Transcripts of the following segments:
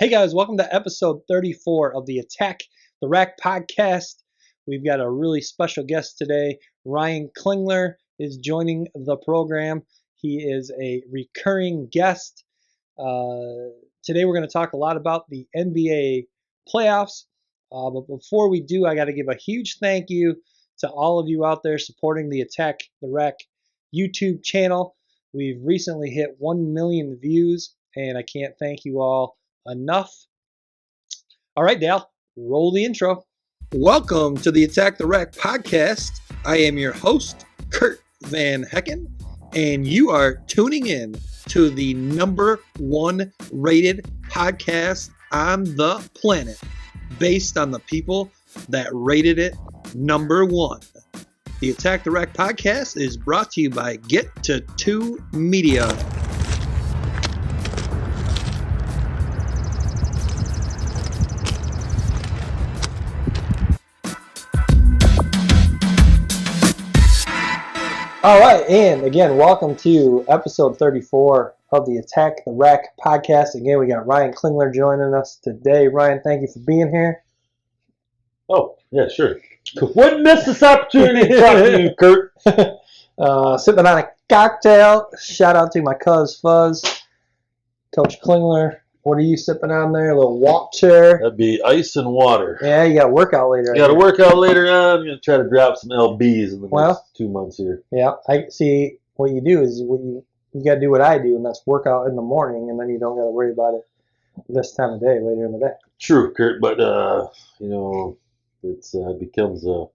Hey guys, welcome to episode 34 of the Attack the Rack podcast. We've got a really special guest today. Ryan Klingler is joining the program. He is a recurring guest. Today we're going to talk a lot about the NBA playoffs. But before we do, I got to give a huge thank you to all of you out there supporting the Attack the Rack YouTube channel. We've recently hit 1 million views, and I can't thank you all enough. All right, Dale, roll the intro. Welcome to the Attack the Rack podcast. I am your host, Kurt Van Hecken, and you are tuning in to the #1 rated podcast on the planet based on the people that rated it #1. The Attack the Rack podcast is brought to you by Get to 2 Media. All right, and again, welcome to episode 34 of the Attack the Rack podcast. Again, we got Ryan Klingler joining us today. Ryan, thank you for being here. Oh, yeah, sure. Wouldn't miss this opportunity to talk to you, Kurt. Sipping on a cocktail. Shout out to my cuz Fuzz, Coach Klingler. What are you sipping on there? A little water. That'd be ice and water. Yeah, you got to work out later. You got to work out later on. I'm going to try to drop some LBs in the next 2 months here. Yeah, I see. What you do is you got to do what I do, and that's work out in the morning, and then you don't got to worry about it this time of day later in the day. True, Kurt, but it becomes a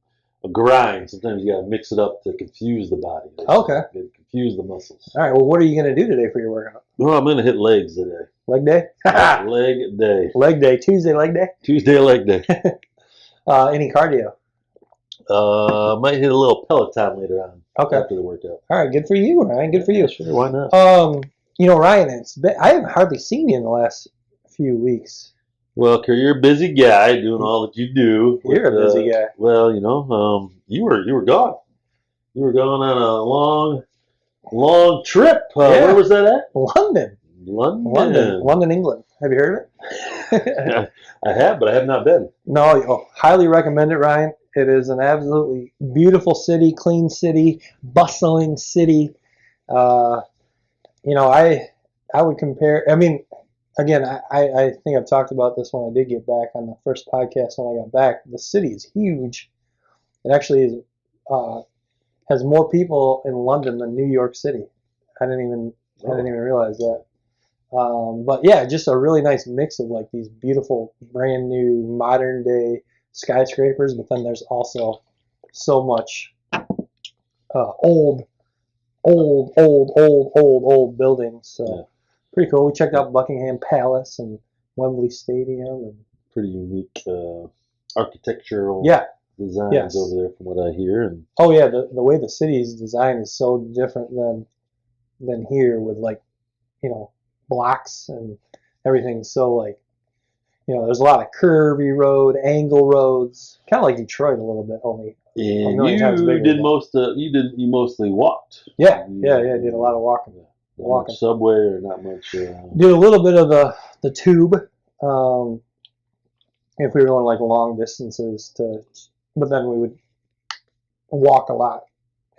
grind. Sometimes you got to mix it up to confuse the body. Okay. Confuse the muscles. All right. Well, what are you going to do today for your workout? Well, I'm going to hit legs today. Leg day? Leg day. Leg day. Tuesday leg day? Tuesday leg day. Any cardio? Might hit a little Peloton later on. Okay. After the workout. All right. Good for you, Ryan. Good for you. Sure. Why not? Ryan, I haven't hardly seen you in the last few weeks. Well, Kurt, you're a busy guy doing all that you do. You're a busy guy. Well, you were gone. You were gone on a long trip. Where was that at? London, England. Have you heard of it? I have, but I have not been. No, highly recommend it, Ryan. It is an absolutely beautiful city, clean city, bustling city. I would compare. I mean, again, I think I've talked about this when I did get back on the first podcast when I got back. The city is huge. It actually is, has more people in London than New York City. I didn't even realize that. But yeah, just a really nice mix of like these beautiful, brand new, modern day skyscrapers. But then there's also so much old buildings. So. Yeah. Pretty cool. We checked out Buckingham Palace and Wembley Stadium. And pretty unique architectural designs over there from what I hear. And oh yeah, the way the city is designed is so different than here with blocks and everything. So there's a lot of curvy road, angle roads, kind of like Detroit a little bit, only and a million times bigger. You mostly walked. Yeah, did a lot of walking. Not much subway or not much. Did a little bit of the tube, if we were going like long distances but then we would walk a lot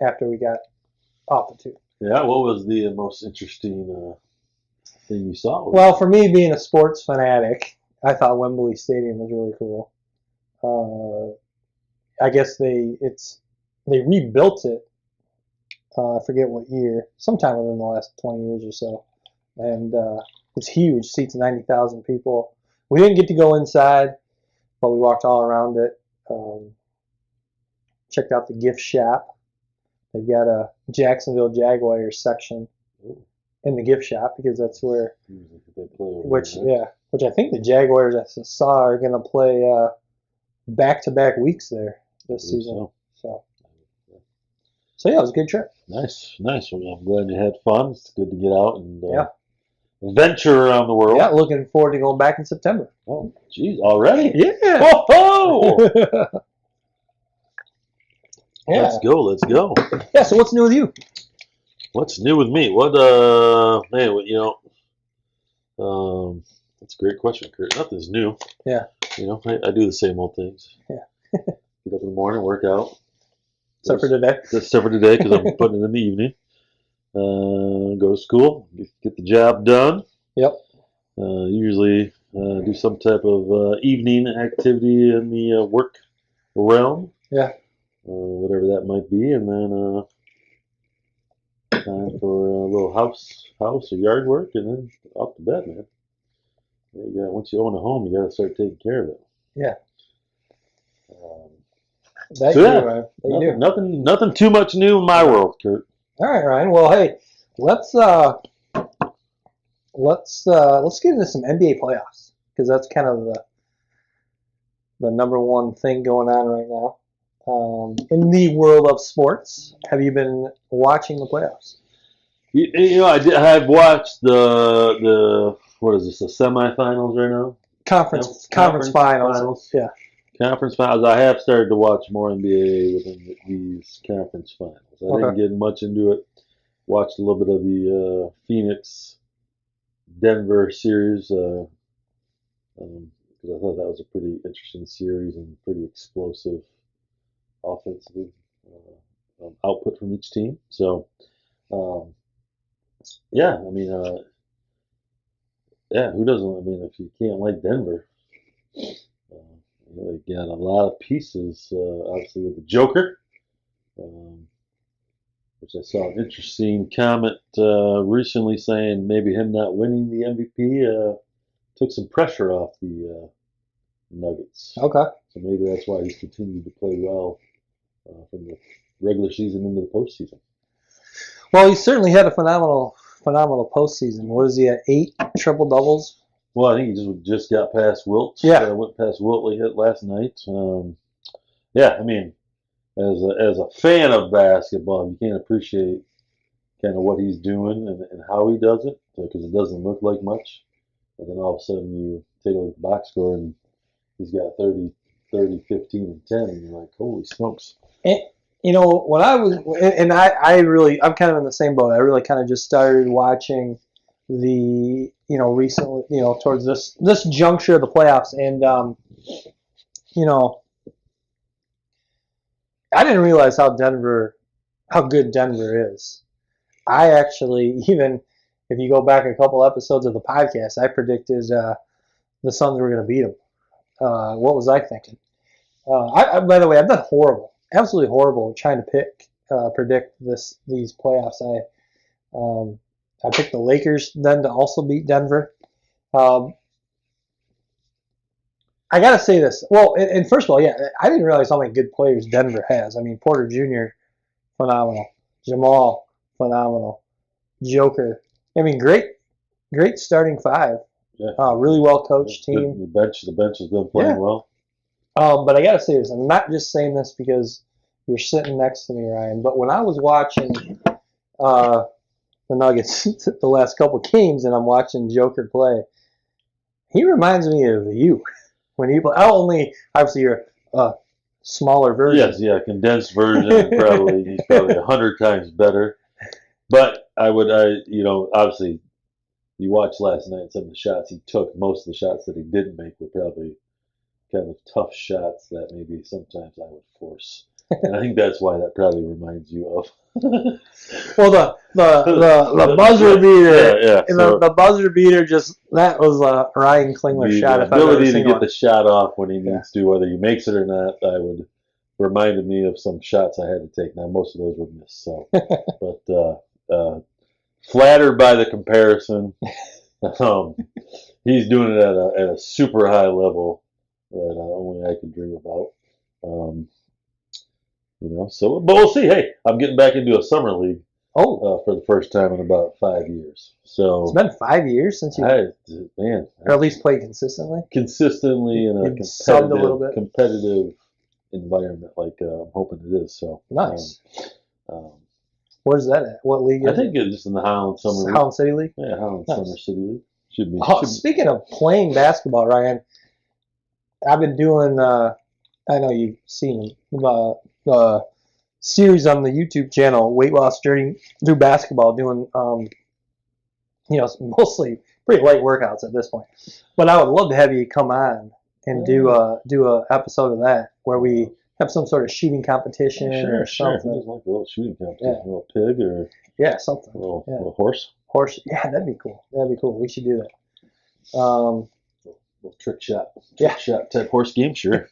after we got off the tube. Yeah, what was the most interesting thing you saw? Well, for me, being a sports fanatic, I thought Wembley Stadium was really cool. I guess they rebuilt it. I forget what year, sometime within the last 20 years or so. And it's huge, seats 90,000 people. We didn't get to go inside, but we walked all around it. Checked out the gift shop. They've got a Jacksonville Jaguars section in the gift shop because that's where, which I think the Jaguars I saw are going to play back-to-back weeks there this season. So yeah, it was a good trip. Nice. Well, I'm glad you had fun. It's good to get out and venture around the world. Yeah, looking forward to going back in September. Oh, geez, already? Yeah. Whoa! Yeah. Let's go. Yeah, so what's new with you? What's new with me? What, man, That's a great question, Kurt. Nothing's new. Yeah. You know, I do the same old things. Yeah. Get up in the morning, work out. Except for today. Except for today, because I'm putting it in the evening. Go to school, get the job done. Yep. Usually do some type of evening activity in the work realm. Yeah. Whatever that might be, and then time for a little house or yard work, and then off to bed, man. Once you own a home, you got to start taking care of it. Yeah. Nothing too much new in my world, Kurt. All right, Ryan. Well, hey, let's get into some NBA playoffs, because that's kind of the number one thing going on right now in the world of sports. Have you been watching the playoffs? You know, I've watched the what is this, the semifinals right now? Conference finals. Yeah. Conference finals. I have started to watch more NBA within these conference finals. I didn't get much into it. Watched a little bit of the Phoenix-Denver series because I thought that was a pretty interesting series and pretty explosive offensive output from each team. So, yeah, I mean, who doesn't? I mean, if you can't like Denver. They got a lot of pieces, obviously with the Joker, which I saw an interesting comment recently saying maybe him not winning the MVP took some pressure off the Nuggets. Okay. So maybe that's why he's continued to play well from the regular season into the postseason. Well, he certainly had a phenomenal postseason. What is he at? 8 triple doubles. Well, I think he just got past Wilt. Yeah. Went past Wilt hit last night. Yeah, I mean, as a fan of basketball, you can't appreciate kind of what he's doing and how he does it, because it doesn't look like much. And then all of a sudden you take a look at the box score and he's got 30, 15, and 10, and you're like, holy smokes. And, you know, when I was, and I'm kind of in the same boat. I really kind of just started watching recently, towards this juncture of the playoffs, and I didn't realize how good Denver is. I actually, even if you go back a couple episodes of the podcast, I predicted the Suns were going to beat them. What was I thinking? By the way, I've done absolutely horrible trying to predict these playoffs. I picked the Lakers then to also beat Denver. I got to say this. Well, and first of all, yeah, I didn't realize how many good players Denver has. I mean, Porter Jr., phenomenal. Jamal, phenomenal. Joker. I mean, great starting five. Yeah. Really well coached team. The bench has been playing well. But I got to say this. I'm not just saying this because you're sitting next to me, Ryan. But when I was watching the Nuggets the last couple games, and I'm watching Joker play, he reminds me of you when he play. Obviously you're a smaller version. Yes, yeah, condensed version. He's probably 100 times better. But obviously, you watched last night. Some of the shots he took, most of the shots that he didn't make were probably kind of tough shots that maybe sometimes I would force. And I think that's why that probably reminds you of. Well, the buzzer beater, yeah. So the buzzer beater, that was a Ryan Klingler shot. The ability to get the shot off when he needs to, whether he makes it or not, reminded me of some shots I had to take. Now most of those were missed. So, but flattered by the comparison. He's doing it at a super high level that only I could dream about. But we'll see. Hey, I'm getting back into a summer league. For the first time in about 5 years. So it's been 5 years since you, or at least played consistently. Consistently in a competitive environment, like I'm hoping it is. So nice. Where's that at? What league? I think it's just in the Holland Summer League. Holland City League. Yeah, Holland Summer City League. Should be. Speaking of playing basketball, Ryan, I've been doing. I know you've seen the series on the YouTube channel, Weight Loss Journey Through Basketball, doing mostly pretty light workouts at this point. But I would love to have you come on and do a episode of that where we have some sort of shooting competition or something. Just like a little shooting competition, a little pig or something. A little horse. Horse, yeah, that'd be cool. We should do that. Little trick shot type horse game, sure.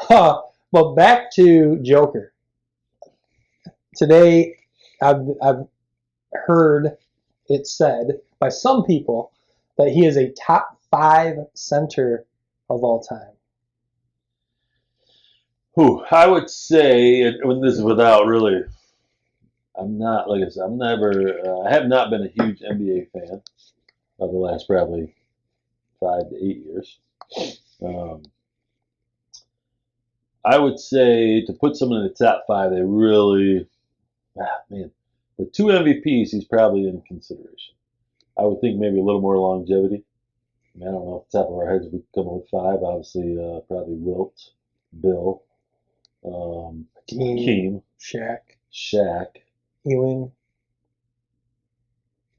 But back to Joker. Today, I've heard it said by some people that he is a top 5 center of all time. I would say, and this is without really, I'm not, like I said, I have not been a huge NBA fan of the last probably 5 to 8 years. I would say to put someone in the top 5, they really, with 2 MVPs, he's probably in consideration. I would think maybe a little more longevity. I don't know off the top of our heads if we come up with 5. Obviously, probably Wilt, Bill, Hakeem, Shaq, Ewing.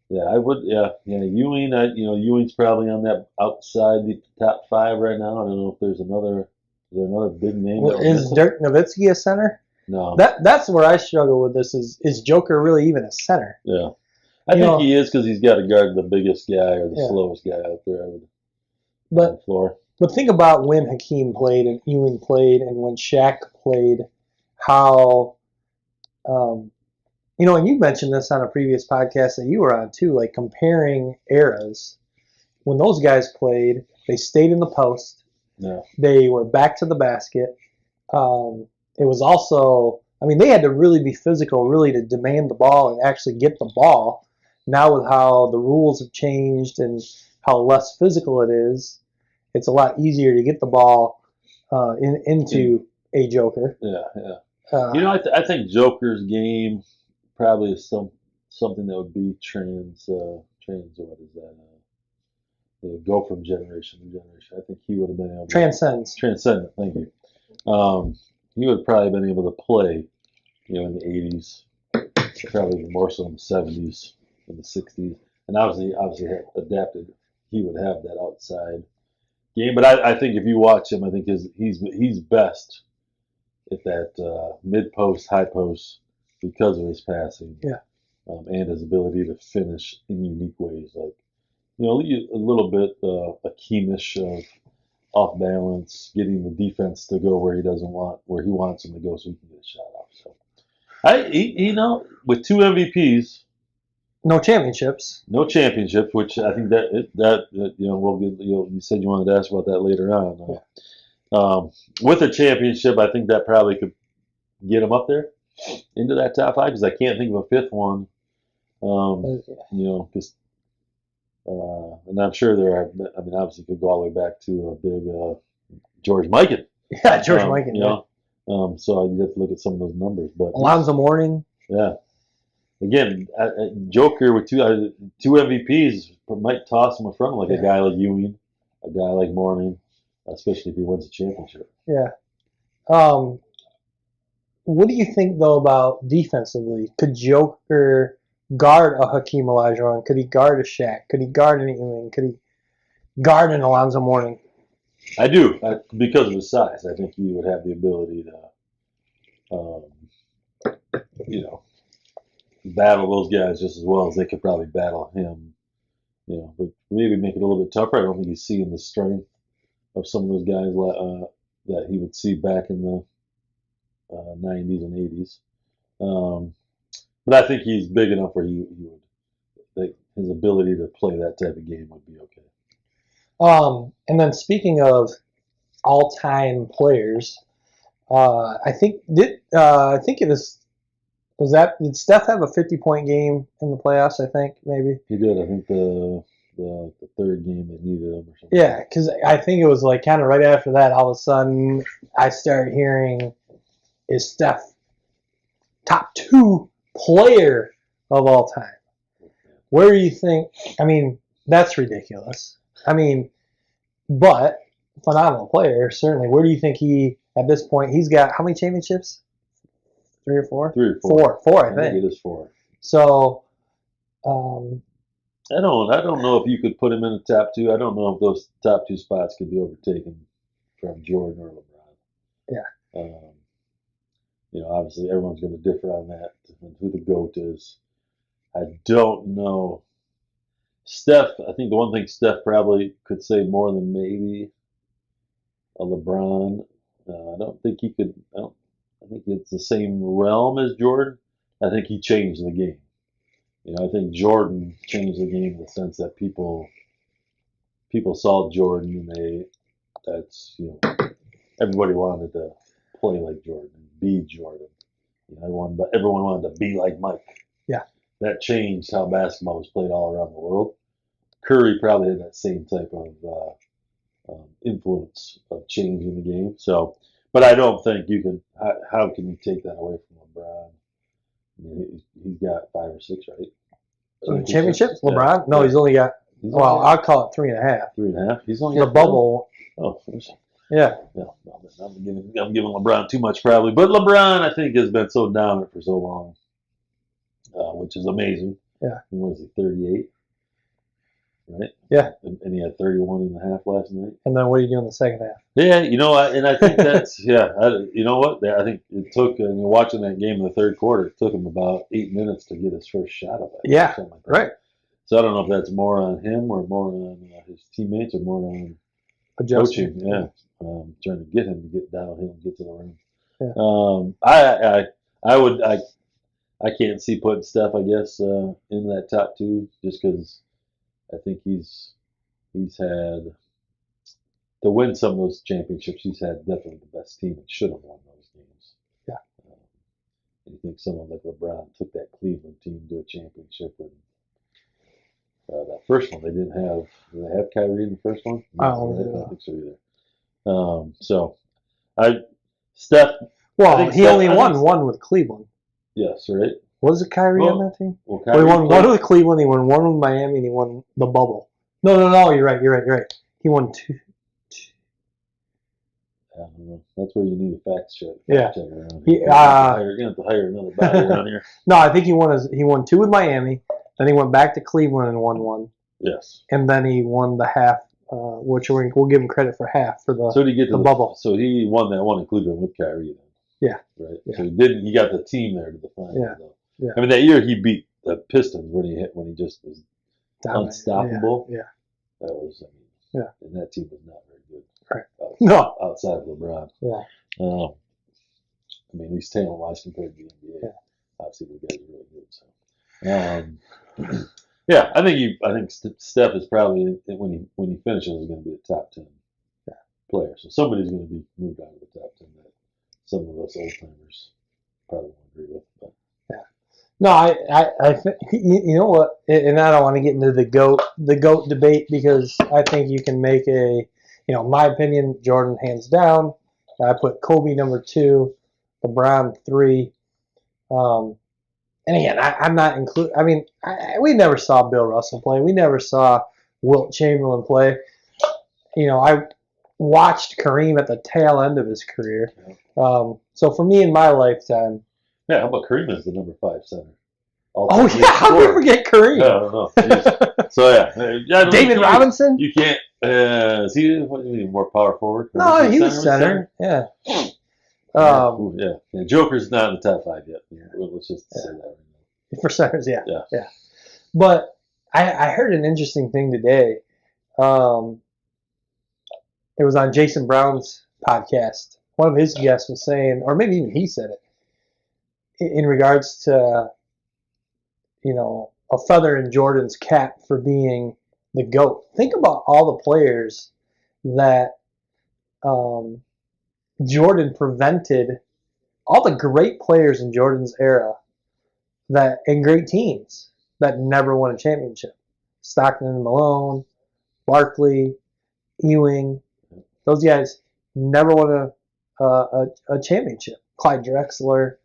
Yeah, I would. Yeah. Ewing. Ewing's probably on that outside the top 5 right now. I don't know if there's another. Is there another big name? Well, is Dirk Nowitzki a center? No. That's where I struggle with this. Is Joker really even a center? Yeah, I think he is because he's got to guard the biggest guy or the slowest guy out there on the floor. But think about when Hakeem played and Ewing played and when Shaq played, how, and you mentioned this on a previous podcast that you were on too, like comparing eras. When those guys played, they stayed in the post. Yeah. They were back to the basket. It was also, they had to really be physical, really to demand the ball and actually get the ball. Now with how the rules have changed and how less physical it is, it's a lot easier to get the ball into a Joker. Yeah. I think Joker's game probably is something that would be what is that? Go from generation to generation. I think he would have been able to transcendent. Thank you. He would have probably been able to play, in the 80s, probably even more so in the 70s, in the 60s, and obviously had adapted. He would have that outside game, but I think if you watch him, I think he's best at that mid post, high post because of his passing, and his ability to finish in unique ways, like a little bit Hakeemish of off balance, getting the defense to go where he wants them to go, so he can get a shot off. So, with 2 MVPs. No championships, which I think that we'll get. You said you wanted to ask about that later on. With a championship, I think that probably could get him up there into that top 5 because I can't think of a 5th one. Because and I'm sure there are. Obviously, could go all the way back to a big George Mikan. Yeah, George Mikan. So you have to look at some of those numbers, but Alonzo Mourning. Yeah. Again, Joker with 2 MVPs might toss him in front of a guy like Ewing, a guy like Mourning, especially if he wins a championship. Yeah. What do you think though about defensively? Could Joker guard a Hakeem Olajuwon? Could he guard a Shaq? Could he guard an Ewing? Could he guard an Alonzo Mourning? I do, because of his size. I think he would have the ability to, battle those guys just as well as they could probably battle him. But maybe make it a little bit tougher. I don't think he's seeing the strength of some of those guys that he would see back in the 90s and 80s. But I think he's big enough where he would. His ability to play that type of game would be okay. And then speaking of all-time players, I think it was. Did Steph have a 50-point game in the playoffs? I think maybe he did. I think the 3rd game that needed him or something. Yeah, because I think it was kind of right after that. All of a sudden, I started hearing, "Is Steph top 2 player of all time?" Where do you think? That's ridiculous. But phenomenal player certainly. Where do you think at this point he's got how many championships? 3 or 4? 3 or 4. 4, I think. It is 4. So, I don't know if you could put him in the top two. I don't know if those top two spots could be overtaken from Jordan or LeBron. Yeah. Obviously everyone's going to differ on that and who the GOAT is. I don't know. Steph, I think the one thing Steph probably could say more than maybe a LeBron. I don't think he could. I think it's the same realm as Jordan. I think he changed the game. I think Jordan changed the game in the sense that people saw Jordan and everybody wanted to play like Jordan and be Jordan. Everyone wanted to be like Mike. Yeah. That changed how basketball was played all around the world. Curry probably had that same type of influence of changing the game. So, but I don't think you can. How can you take that away from LeBron? I mean, he's got 5 or 6, right? Championships? LeBron? Yeah. No, Yeah. he's only got. Well, I'll call it 3.5. 3.5. He's only The got bubble. Oh, yeah. I'm giving LeBron too much probably, but LeBron I think has been so dominant for so long, which is amazing. Yeah. What is he? 38. Right? Yeah. And he had 31.5 last night. And then what do you do in the second half? Yeah, and I think that's, you know what? I think it took, watching that game in the third quarter, it took him about 8 minutes to get his first shot of it. Yeah, like that. right. So I don't know if that's more on him or more on his teammates or more on coaching. Yeah, trying to get him to get downhill and get to the rim. Yeah. I can't see putting Steph, I guess, in that top two just because I think he's had to win some of those championships. He's had definitely the best team and should have won those games. Yeah. And you think someone like LeBron took that Cleveland team to a championship and that first one they didn't have. Did they have Kyrie in the first one? I don't think so either. Steph. Well, he only won one with Cleveland. Yes, right. Was it Kyrie on that team? Well, he won one with Cleveland. He won one with Miami, and he won the bubble. No. You're right. He won two. I don't know. That's where you need a fact check. Yeah. You're gonna have to hire another body around here. No, I think he won 2 with Miami. Then he went back to Cleveland and won 1. Yes. And then he won the half, which we'll give him credit for half for the. So did he get the bubble? So he won that one in Cleveland with Kyrie then. Yeah. Right. Yeah. So he didn't. He got the team there to the final. Yeah. Though. Yeah. I mean, that year he beat the Pistons when he just was unstoppable. Yeah. That was. Yeah. And that team was not very good. Right. Outside of LeBron. Yeah. At least talent-wise compared to the NBA. Yeah. Obviously, the guys are really good. So. Yeah, I think Steph is probably when he finishes is going to be a top 10 player. So somebody's going to be moved out of the top 10 that some of us old timers probably won't agree with. But. Yeah. No, I think you know what, and I don't want to get into the GOAT debate because I think you can make my opinion, Jordan hands down. I put Kobe number 2, LeBron 3. And again, I'm not including. I mean, we never saw Bill Russell play. We never saw Wilt Chamberlain play. I watched Kareem at the tail end of his career. So for me in my lifetime. Yeah, how about Kareem as the number 5 center? How did we forget Kareem? I don't know. Jeez. So yeah. David Robinson? You can't. Is he more power forward? No, he was center. Yeah. Joker's not in the top 5 yet. Let's just say that right now. For centers, yeah. But I heard an interesting thing today. It was on Jason Brown's podcast. One of his guests was saying, or maybe even he said it, in regards to, a feather in Jordan's cap for being the GOAT. Think about all the players that Jordan prevented, all the great players in Jordan's era and great teams that never won a championship. Stockton and Malone, Barkley, Ewing, those guys never won a championship. Clyde Drexler.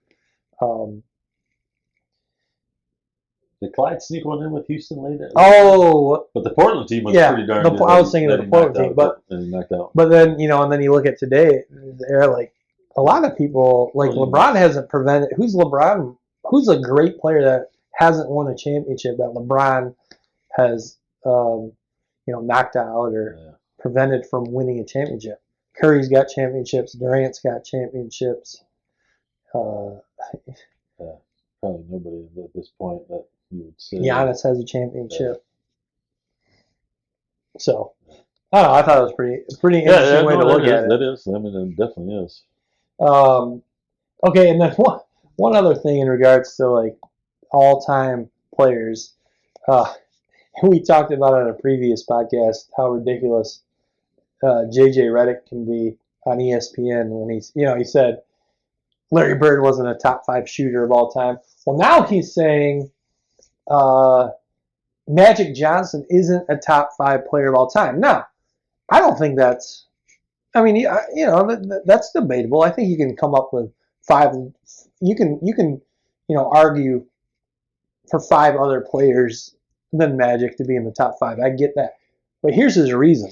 Did Clyde sneak one in with Houston later? But the Portland team was pretty darn good. I was thinking of the Portland team, but he knocked out. But then and then you look at today, they're like a lot of people like LeBron hasn't prevented. Who's LeBron? Who's a great player that hasn't won a championship that LeBron has knocked out or prevented from winning a championship. Curry's got championships. Durant's got championships. Probably nobody at this point that you would say. Giannis has a championship. So, I don't know. I thought it was pretty interesting way to look at it. That is. I mean, it definitely is. Okay, and then one other thing in regards to like all-time players. We talked about on a previous podcast how ridiculous J.J. Redick can be on ESPN when he said Larry Bird wasn't a top 5 shooter of all time. Well, now he's saying Magic Johnson isn't a top 5 player of all time. Now, I don't think that's. I mean, that's debatable. I think you can come up with 5. You can argue for 5 other players than Magic to be in the top 5. I get that, but here's his reason.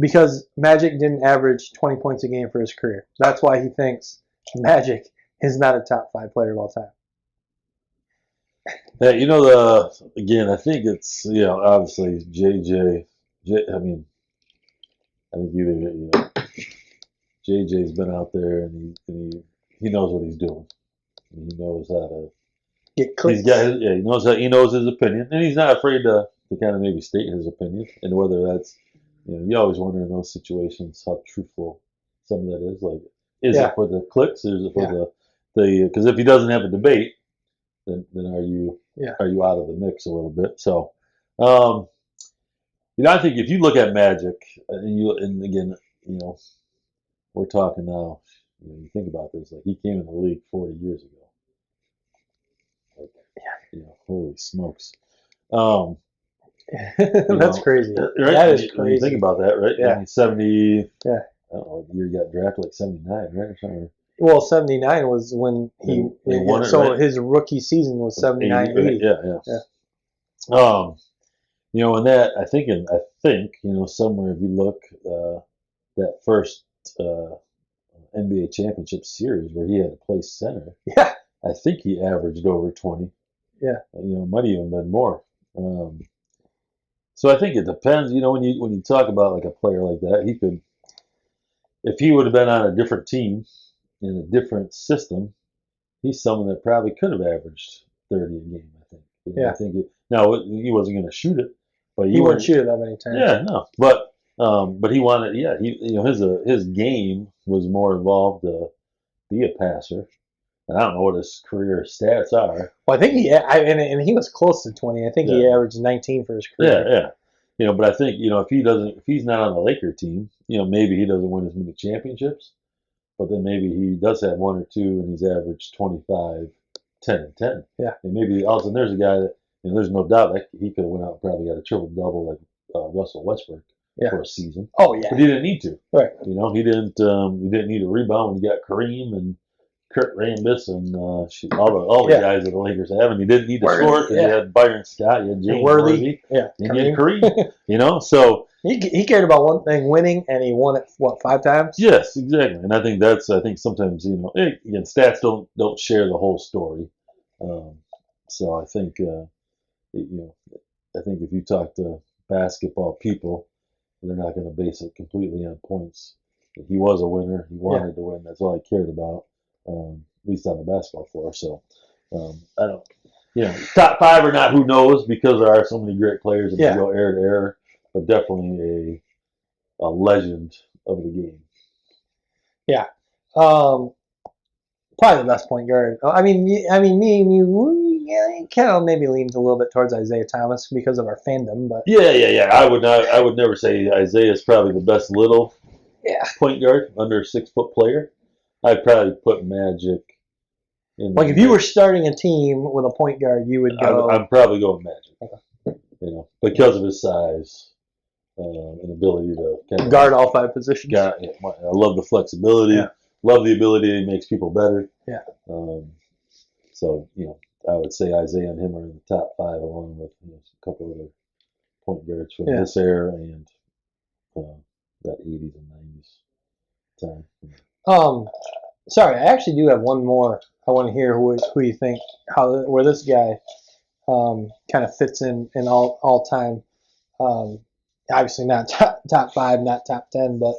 Because Magic didn't average 20 points a game for his career. That's why he thinks Magic is not a top 5 player of all time. Yeah, again, I think it's, obviously I mean, I think either, JJ's been out there and he knows what he's doing. He knows how to get clicks. He knows his opinion, and he's not afraid to kind of maybe state his opinion, and whether that's, you always wonder in those situations how truthful some of that is. Like, is it for the clicks, or is it for the? Because if he doesn't have a debate, then are you out of the mix a little bit? So, I think if you look at Magic, and again, we're talking now. You think about this, like he came in the league 40 years ago. Like, holy smokes. That's crazy. Right? That is crazy. You think about that, right? Yeah. I mean, 70. Yeah. I don't know. The year he got drafted, like 79, right? Or something. Well, 79 was when he won it. So right? His rookie season was 79, 80. Yeah. And that I think, somewhere if you look, that first NBA championship series where he had to play center. Yeah. I think he averaged over 20. Yeah. Might even been more. So I think it depends. When you talk about like a player like that, he could, if he would have been on a different team in a different system, he's someone that probably could have averaged 30 a game. I think. I think he wasn't going to shoot it, but he wouldn't shoot it that many times. Yeah, no, but he wanted. Yeah, his game was more involved to be a passer. And I don't know what his career stats are. Well, I think and he was close to 20. I think he averaged 19 for his career. Yeah. But I think if he's not on the Laker team, maybe he doesn't win as many championships, but then maybe he does have 1 or 2, and he's averaged 25, 10, and 10. Yeah. And maybe all of a sudden there's a guy that there's no doubt that he could have went out and probably got a triple double like Russell Westbrook for a season. Oh yeah. But he didn't need to. Right. He didn't need a rebound when he got Kareem and Kurt Rambis and all the guys that the Lakers have, and he didn't need to score because he had Byron Scott, he had James Worthy, and he had Kareem. So he cared about one thing, winning, and he won it 5 times? Yes, exactly. And I think sometimes again, stats don't share the whole story. So I think I think if you talk to basketball people, they're not going to base it completely on points. He was a winner. He wanted to win. That's all he cared about. At least on the basketball floor. So I don't, top 5 or not, who knows? Because there are so many great players and you go era to era, but definitely a legend of the game. Yeah, probably the best point guard. I mean, me and you kind of maybe leans a little bit towards Isaiah Thomas because of our fandom, but yeah. I would never say Isaiah is probably the best little point guard under 6 foot player. I'd probably put Magic in. Like if you were starting a team with a point guard, you would go. I'm probably going Magic. Okay. Because of his size and ability to kind of guard all 5 positions. I love the flexibility. Yeah. Love the ability he makes people better. Yeah. So I would say Isaiah and him are in the top 5, along with a couple other point guards from this era and that 80s and 90s time. Sorry, I actually do have one more. I want to hear who you think where this guy kind of fits in all time. Obviously not top 5, not top 10, but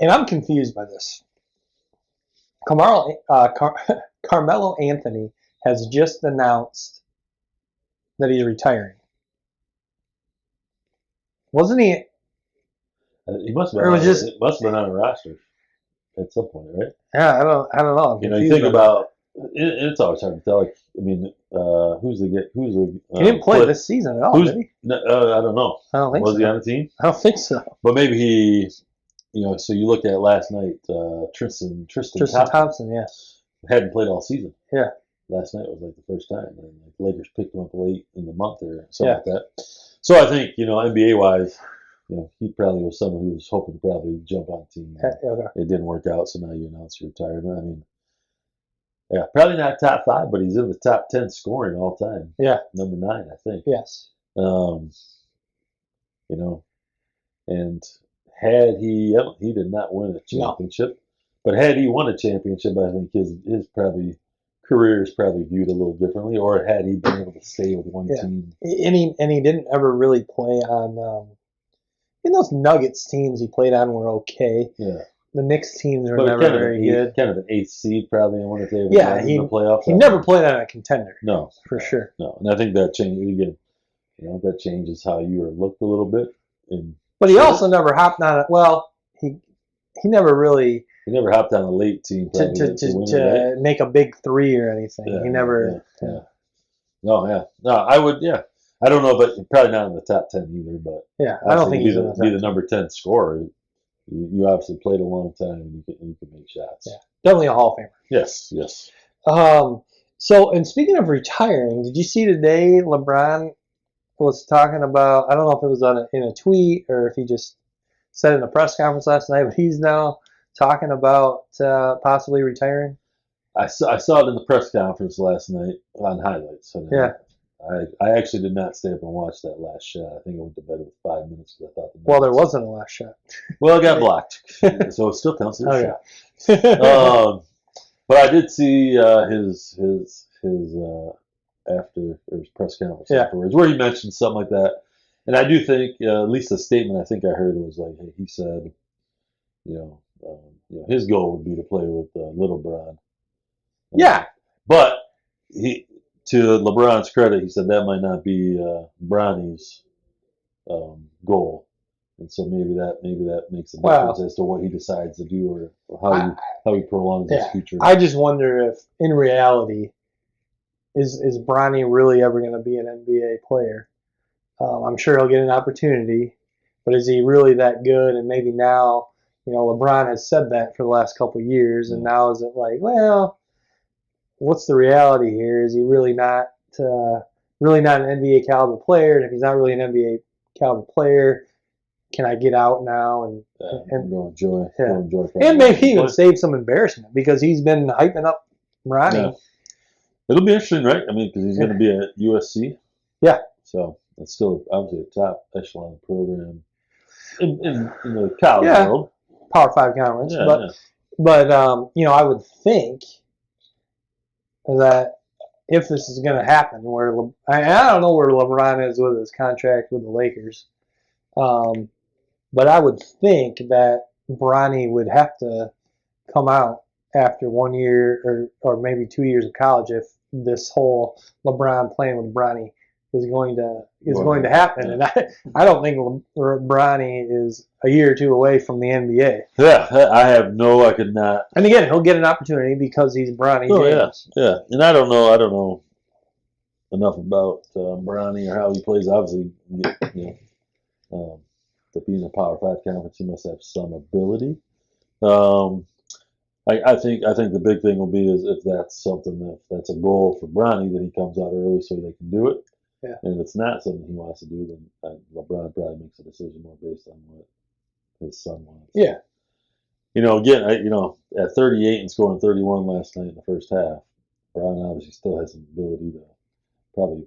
and I'm confused by this. Carmelo Anthony has just announced that he's retiring. Wasn't he? He must have Or been. it was just. It must have been on a roster at some point, right? Yeah, I don't know. I'm You confused think by about. It's always hard to tell. Like, I mean, who's the? He didn't play this season at all, did he? I don't know. I don't think Was so. he on the team? I don't think so. But maybe he. So you look at last night, Tristan Thompson, yeah. hadn't played all season. Yeah. Last night was like the first time, and like the Lakers picked him up late in the month or something like that. So I think NBA wise, he probably was someone who was hoping to probably jump on the team. Okay. It didn't work out, so now you announce your retirement. I mean, yeah, probably not top 5, but he's in the top 10 scoring all time. Yeah. Number 9, I think. Yes. And had he did not win a championship, but had he won a championship, I think his career is probably viewed a little differently. Or had he been able to stay with one team, and he didn't ever really play on. Those Nuggets teams he played on were okay. Yeah. The Knicks teams were never very good. Kind of an 8th seed, probably. I wonder if they ever got in the playoffs. He never played on a contender. No, for sure. No, and I think that changes again. That changes how you are looked a little bit. But he also never hopped on it. Well, he never really. He never hopped on a late team to make a big 3 or anything. Yeah, he never. Yeah. No, I would. Yeah, I don't know, but probably not in the top 10 either. But I don't think he's be the number 10 scorer. You obviously played a long time, and you can make shots. Yeah, definitely a Hall of Famer. Yes. So, and speaking of retiring, did you see today LeBron was talking about? I don't know if it was in a tweet or if he just said in a press conference last night, but he's now talking about possibly retiring. I saw it in the press conference last night on highlights. Yeah. I actually did not stay up and watch that last shot. I think I went to bed with 5 minutes because I thought well, there wasn't a last shot. Well, it got blocked, so it still counts as a shot. Yeah. But I did see his press conference afterwards, where he mentioned something like that. And I do think, at least the statement I think I heard was like, hey, he said, his goal would be to play with Little LeBron. Yeah. But to LeBron's credit, he said that might not be Bronny's goal, and so maybe that makes a difference as to what he decides to do or how he prolongs his future. I just wonder if, in reality, is Bronny really ever going to be an NBA player? I'm sure he'll get an opportunity, but is he really that good? And maybe now, LeBron has said that for the last couple of years, and now is it like, well, what's the reality here? Is he really not an NBA caliber player? And if he's not really an NBA caliber player, can I get out now and go enjoy? And maybe even save some embarrassment because he's been hyping up Ronnie. Yeah. It'll be interesting, right? I mean, because he's going to be at USC. Yeah. So it's still obviously a top echelon program in the college world. Power 5 conference. But I would think that if this is going to happen, I don't know where LeBron is with his contract with the Lakers, but I would think that Bronny would have to come out after 1 year or maybe 2 years of college if this whole LeBron playing with Bronny is going to happen. And I don't think Bronny is a year or two away from the NBA. Yeah, I could not. And again, he'll get an opportunity because he's Bronny James. Yeah. And I don't know enough about Bronny or how he plays. Obviously, to be in a Power 5 conference, he must have some ability. I think the big thing will be is if that's that's a goal for Bronny, that he comes out early so they can do it. Yeah. And if it's not something he wants to do, then LeBron probably makes a decision more based on what his son wants. Yeah. Again, at 38 and scoring 31 last night in the first half, Bron obviously still has some ability to probably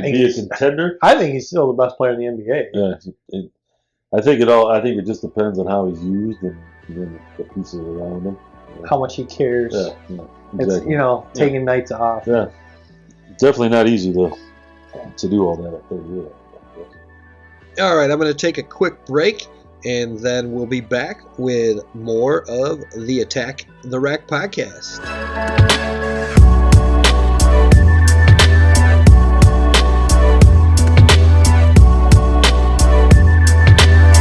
be a contender. I think he's still the best player in the NBA. Yeah. I think it just depends on how he's used and the pieces around him. How much he cares. Yeah. Exactly. It's taking nights off. Yeah. definitely not easy to do all that at 38. All right, I'm going to take a quick break, and then we'll be back with more of the Attack the Rack podcast.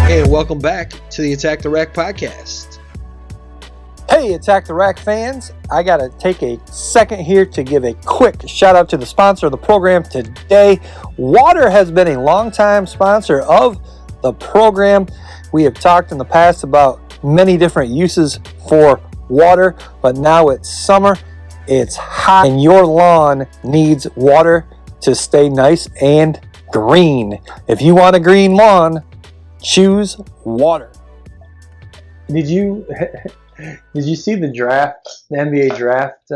And welcome back to the Attack the Rack podcast. Hey, Attack the Rack fans. I got to take a second here to give a quick shout out to the sponsor of the program today. Water has been a longtime sponsor of the program. We have talked in the past about many different uses for water, but now it's summer, it's hot, and your lawn needs water to stay nice and green. If you want a green lawn, choose water. Did you see the draft, the NBA draft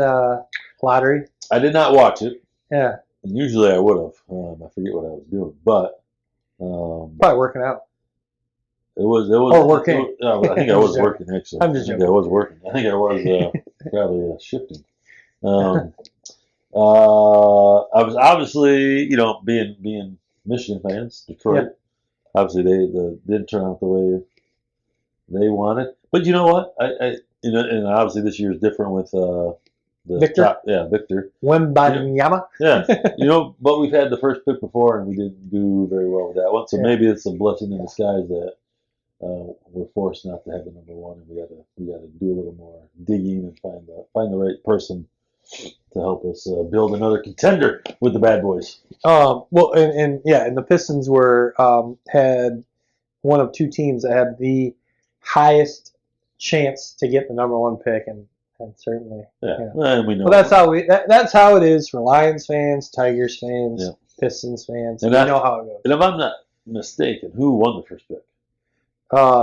lottery? I did not watch it. Yeah. And usually I would have. I forget what I was doing, but probably working out. It was. Or working. I think I was working actually. I'm just joking. I was working. I think I was probably shifting. I was obviously, being Michigan fans, Detroit. Yeah. Obviously, they didn't turn out the way they wanted. But you know what? And obviously this year is different with the Victor. Victor. Wembanyama. Yeah, but we've had the first pick before, and we didn't do very well with that one. So maybe it's a blessing in disguise that we're forced not to have the number one, and we got to do a little more digging and find the right person to help us build another contender with the bad boys. Well, and the Pistons had one of two teams that had the highest chance to get the number one pick, and certainly, and we know. Well, that's how it is for Lions fans, Tigers fans, Pistons fans. And we know how it goes. And if I'm not mistaken, who won the first pick?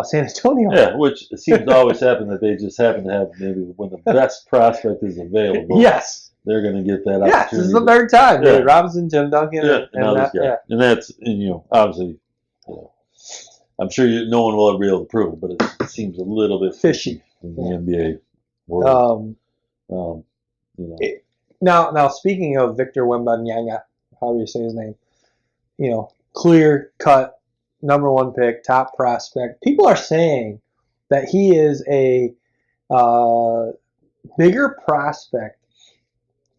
San Antonio. Yeah, which it seems to always happen that they just happen to have maybe when the best prospect is available. Yes. They're going to get that opportunity. Yes, this is the third time. David Robinson, Tim Duncan, and that's obviously, I'm sure no one will ever be able to prove it, but it seems a little bit fishy in the NBA world. Now speaking of Victor Wembanyama, however you say his name, clear cut number one pick, top prospect. People are saying that he is a bigger prospect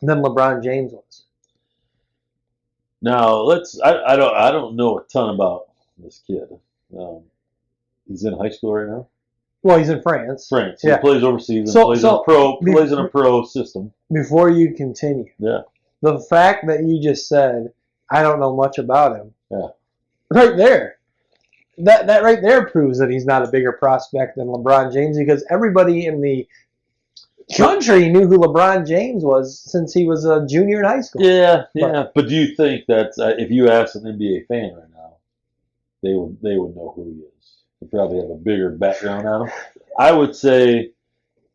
than LeBron James was. Now I don't know a ton about this kid. He's in high school right now. Well, he's in France. He plays overseas and plays in a pro system. Before you continue, the fact that you just said I don't know much about him, right there, that right there proves that he's not a bigger prospect than LeBron James, because everybody in the country knew who LeBron James was since he was a junior in high school. But do you think that if you ask an NBA fan right now, they would know who he is? They probably have a bigger background on him. I would say,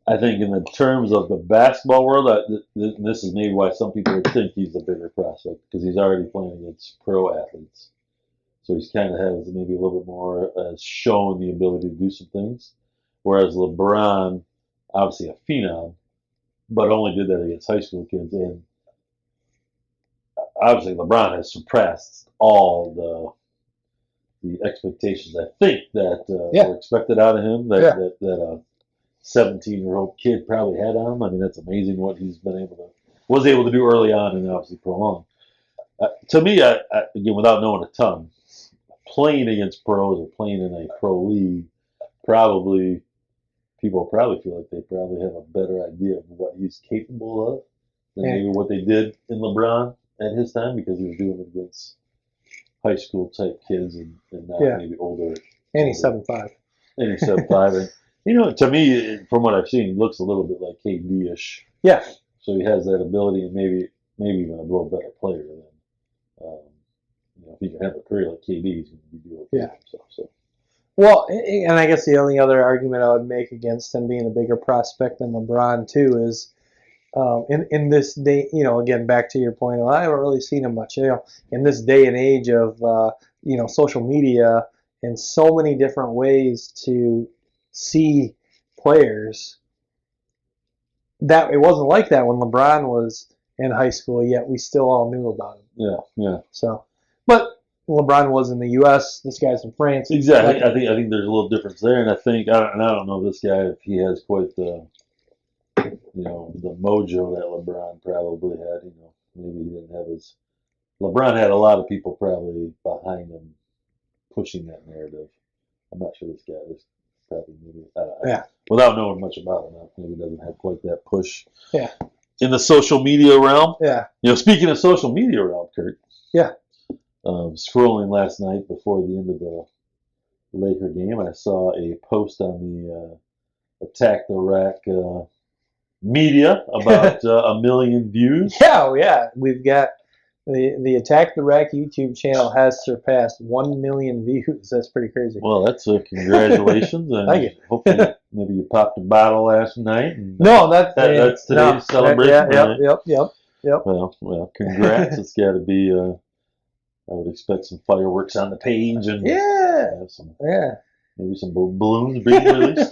I think in the terms of the basketball world, this is maybe why some people would think he's a bigger prospect, because he's already playing against pro athletes. So he's kind of has maybe a little bit more shown the ability to do some things. Whereas LeBron, obviously a phenom, but only did that against high school kids. And obviously LeBron has surpassed all the expectations, I think, that were expected out of him, that a 17-year-old kid probably had on him. I mean, that's amazing what he's was able to do early on and obviously prolong. To me, again, without knowing a ton, playing against pros or playing in a pro league, people probably feel like they probably have a better idea of what he's capable of than maybe what they did in LeBron at his time, because he was doing it against high school type kids and not maybe older. And he's 7'5". And he's 7'5". And to me, from what I've seen, he looks a little bit like KD-ish. Yeah. So he has that ability, and maybe even a little better player than. If he can have a career like KD, he's going to be doing himself. So. Well, and I guess the only other argument I would make against him being a bigger prospect than LeBron too is, in this day, again back to your point, I haven't really seen him much. In this day and age of social media and so many different ways to see players, that it wasn't like that when LeBron was in high school, yet we still all knew about him. Yeah, yeah. So, but LeBron was in the U.S. This guy's in France. Exactly. I think there's a little difference there, and I don't know this guy if he has quite the the mojo that LeBron probably had. Maybe he didn't have his. LeBron had a lot of people probably behind him pushing that narrative. I'm not sure this guy is probably maybe without knowing much about him, maybe doesn't have quite that push. Yeah. In the social media realm. Yeah. Speaking of social media realm, Kurt. Yeah. Scrolling last night before the end of the Laker game, I saw a post on the Attack the Rack media about 1 million views. Yeah. We've got the Attack the Rack YouTube channel has surpassed 1 million views. That's pretty crazy. Well, that's congratulations. And thank you. Hopefully, maybe you popped a bottle last night. And no, that's today's celebration. Yep. Well, congrats. It's got to be. I would expect some fireworks on the page and maybe some balloons being released.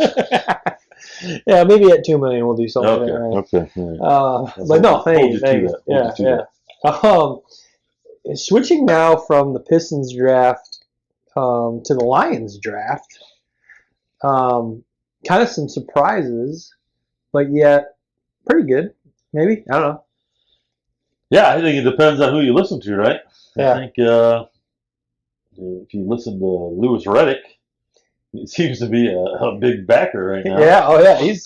Yeah, maybe at 2 million we'll do something. Okay. Right. But no, thanks. Switching now from the Pistons draft to the Lions draft, kind of some surprises, but yet pretty good. Maybe, I don't know. Yeah, I think it depends on who you listen to, right? Yeah. I think if you listen to Louis Riddick, he seems to be a big backer right now. Yeah, oh yeah, he's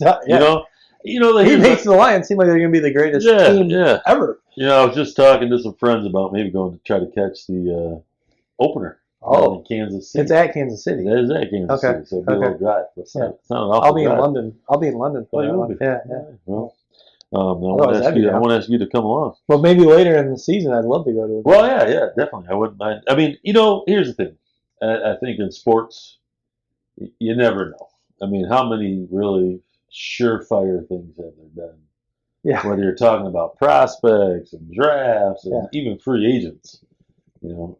he makes the Lions seem like they're going to be the greatest team ever. I was just talking to some friends about maybe going to try to catch the opener. In Kansas City. It's at Kansas City. It is at Kansas City, so it'll be a little drive. It's not an awful I'll be drive. in London. I'll be in London for that one. Yeah. Well, I want to ask you to come along. Well, maybe later in the season, I'd love to go to it. Well, yeah, definitely. I wouldn't mind. I mean, here's the thing. I think in sports, you never know. I mean, how many really surefire things have there been? Yeah. Whether you're talking about prospects and drafts and even free agents, the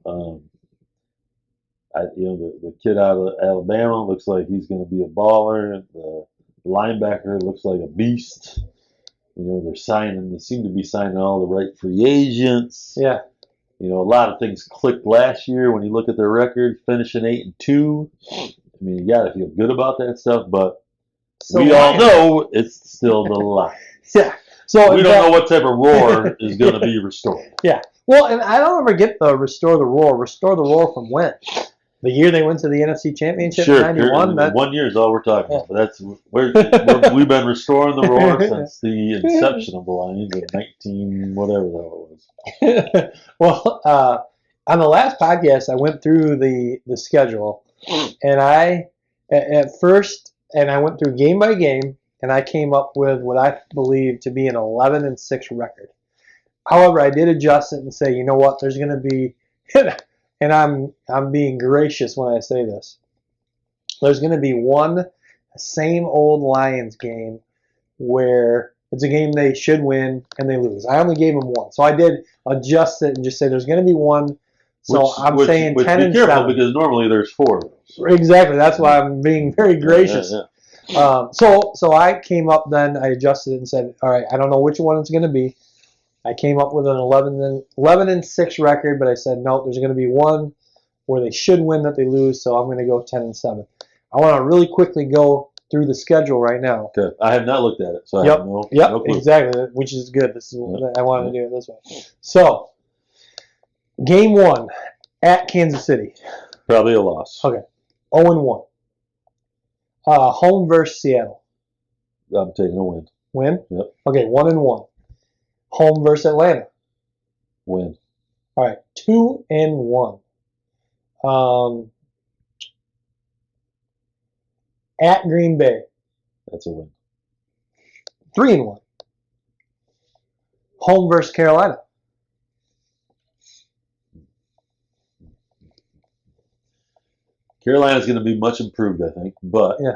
kid out of Alabama looks like he's going to be a baller. The linebacker looks like a beast. They seem to be signing all the right free agents. Yeah. A lot of things clicked last year when you look at their record, finishing 8-2. I mean, you got to feel good about that stuff, but we all know it's still the Lions. Yeah. So we don't know what type of roar is going to be restored. Yeah. Well, and I don't ever get the restore the roar. Restore the roar from when? The year they went to the NFC Championship in '91? 1 year is all we're talking about. But we've been restoring the roar since the inception of the Lions in 19 whatever the hell it was. Well, on the last podcast, I went through the schedule, and I went through game by game, and I came up with what I believe to be an 11-6 record. However, I did adjust it and say, you know what? There's going to be, and I'm being gracious when I say this. There's going to be one same old Lions game where it's a game they should win and they lose. I only gave them one, so I did adjust it and just say there's going to be one. So I'm saying 10 and 7 because normally there's 4 of those. Exactly. That's why I'm being very gracious. So I came up then. I adjusted it and said, all right, I don't know which one it's going to be. I came up with an 11-6 record, but I said, no, there's going to be one where they should win that they lose, so I'm going to go 10-7. I want to really quickly go through the schedule right now. Okay. I have not looked at it, so I have no clue. Exactly, which is good. This is what I wanted to do it this way. So, game 1 at Kansas City. Probably a loss. Okay, 0-1. Home versus Seattle. I'm taking a win. Win? Yep. Okay, 1-1. Home versus Atlanta. Win. All right, 2-1. At Green Bay. That's a win. 3-1. Home versus Carolina. Carolina's going to be much improved, I think, but I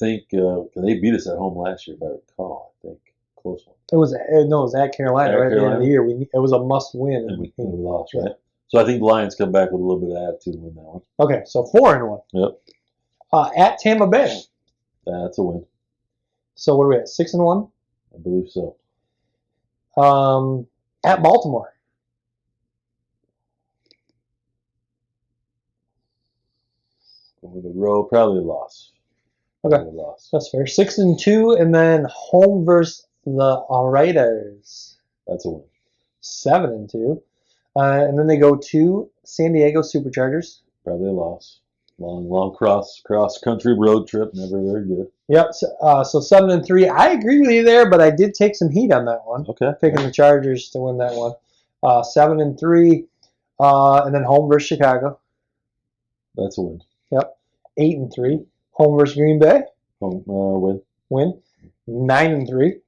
think they beat us at home last year, if I recall. I think close one. It was at Carolina right at the end of the year. It was a must win, and we lost, right? So I think the Lions come back with a little bit of attitude and win that one. Okay, so 4-1. Yep. At Tampa Bay. That's a win. So what are we at? 6-1. I believe so. At Baltimore. Over the road, probably a loss. Okay, Probably a loss. that's fair. 6-2, and then home versus the Raiders. That's a win. 7-2, and then they go to San Diego Superchargers. Probably a loss. Long cross country road trip, never very good. Yep. So 7-3. I agree with you there, but I did take some heat on that one. Okay. Picking the Chargers to win that one. 7-3, and then home versus Chicago. That's a win. Yep. 8-3. Home versus Green Bay. Win. Win. 9-3.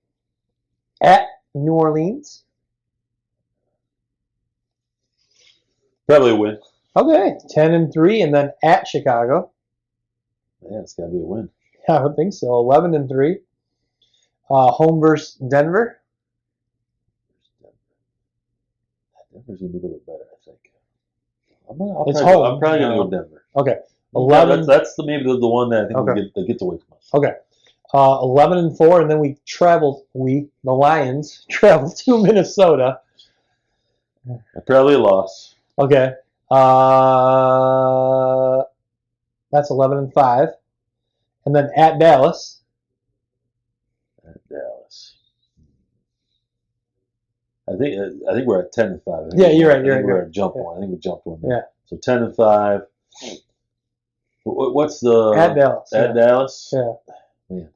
At New Orleans. Probably a win. Okay. 10-3, and then at Chicago. Man, it's got to be a win. I would think so. 11-3. Home versus Denver. Denver's going to be a little bit better, I think. I'm It's probably home. going to go Denver. Okay. 11. That's maybe the one that I think Okay. that gets away from us. Okay. 11-4, and then the Lions, travel to Minnesota. Probably a loss. Okay. That's 11-5, and then at Dallas. At Dallas. I think we're at 10-5. Yeah, you're right. We're at jump one. I think we jumped one. Yeah. So 10-5. What's the At Dallas. At Dallas? Yeah. Man.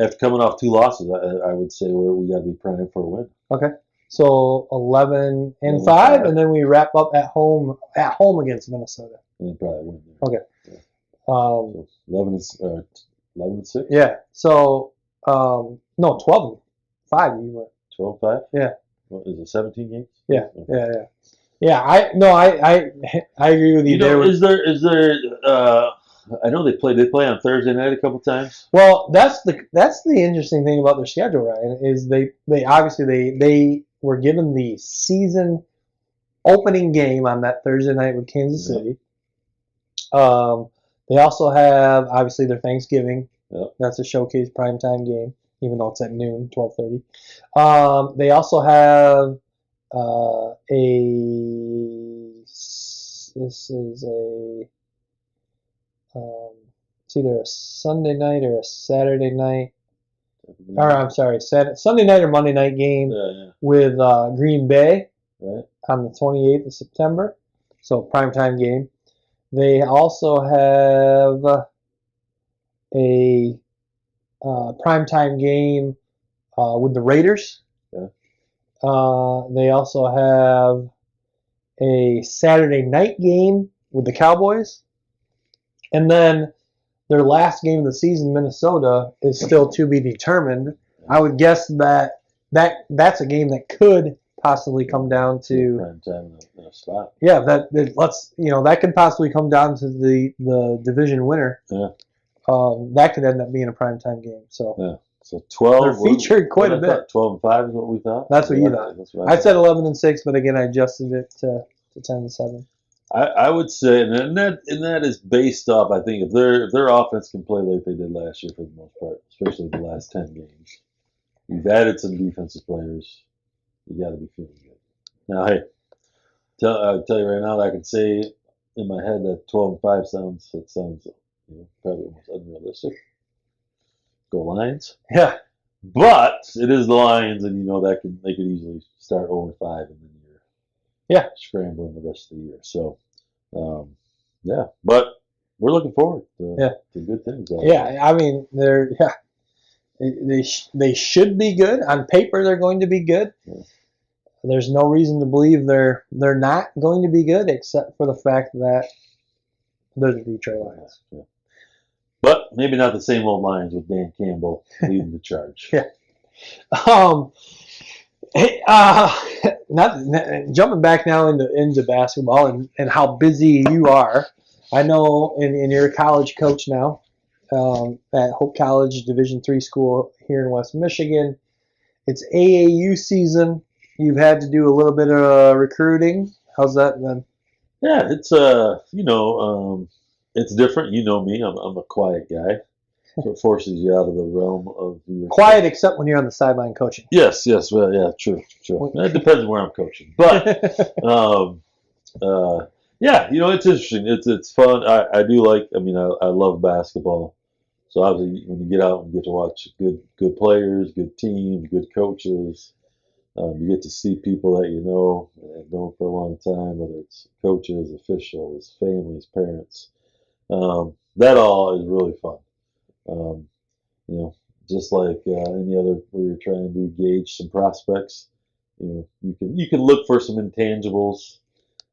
After coming off 2 losses, I would say we got to be praying for a win. Okay. So 11-5, 11-5. and then we wrap up at home against Minnesota. And then probably win there. Okay. Yeah. So 11-6. Yeah. So no, 12-5. You went. 12-5. Yeah. What is it? 17 games. Yeah. Okay. Yeah. I agree with you. Is there? I know they play on Thursday night a couple times. Well, that's the interesting thing about their schedule, Ryan, is they obviously they were given the season opening game on that Thursday night with Kansas City. They also have obviously their Thanksgiving. Yep. That's a showcase primetime game, even though it's at noon, 12:30. They also have it's either a Sunday night or a Saturday night. Or I'm sorry, Sunday night or Monday night game with Green Bay on the 28th of September. So primetime game. They also have a primetime game with the Raiders. Yeah. They also have a Saturday night game with the Cowboys. And then their last game of the season, Minnesota, is still to be determined. I would guess that's a game that could possibly come down to prime time in a spot. Yeah, that could possibly come down to the division winner. Yeah. That could end up being a primetime game. So yeah. So 12. They're featured quite a bit. 12-5 is what we thought. That's what you thought. I said 11-6, but again I adjusted it to 10-7. I would say, and that is based off. I think if their offense can play like they did last year for the most part, especially the last 10 games, you've added some defensive players. You got to be feeling good. Now, hey, I'll tell you right now, I can say in my head that 12-5 sounds probably almost unrealistic. Go Lions. Yeah. But it is the Lions, and they could easily start 0-5, and then you're scrambling the rest of the year. So, but we're looking forward to good things. I mean, they should be good. On paper, they're going to be good. Yeah. There's no reason to believe they're not going to be good, except for the fact that they're the Detroit Lions. Yeah. But maybe not the same old Lions with Dan Campbell leading the charge. Yeah. Hey, jumping back now into basketball and how busy you are. I know, and you're a college coach now at Hope College Division III school here in West Michigan. It's AAU season. You've had to do a little bit of recruiting. How's that been? Yeah, it's it's different. You know me. I'm a quiet guy. So it forces you out of the realm of your Quiet except when you're on the sideline coaching. Yes, well, yeah, true. It depends where I'm coaching, but um, yeah, it's interesting. It's fun. I do like. I mean, I love basketball. So obviously, when you get out and get to watch good players, good teams, good coaches, you get to see people that you know and have known for a long time, whether it's coaches, officials, families, parents. That all is really fun. Um, you know, just like any other where you're trying to gauge some prospects, you can look for some intangibles.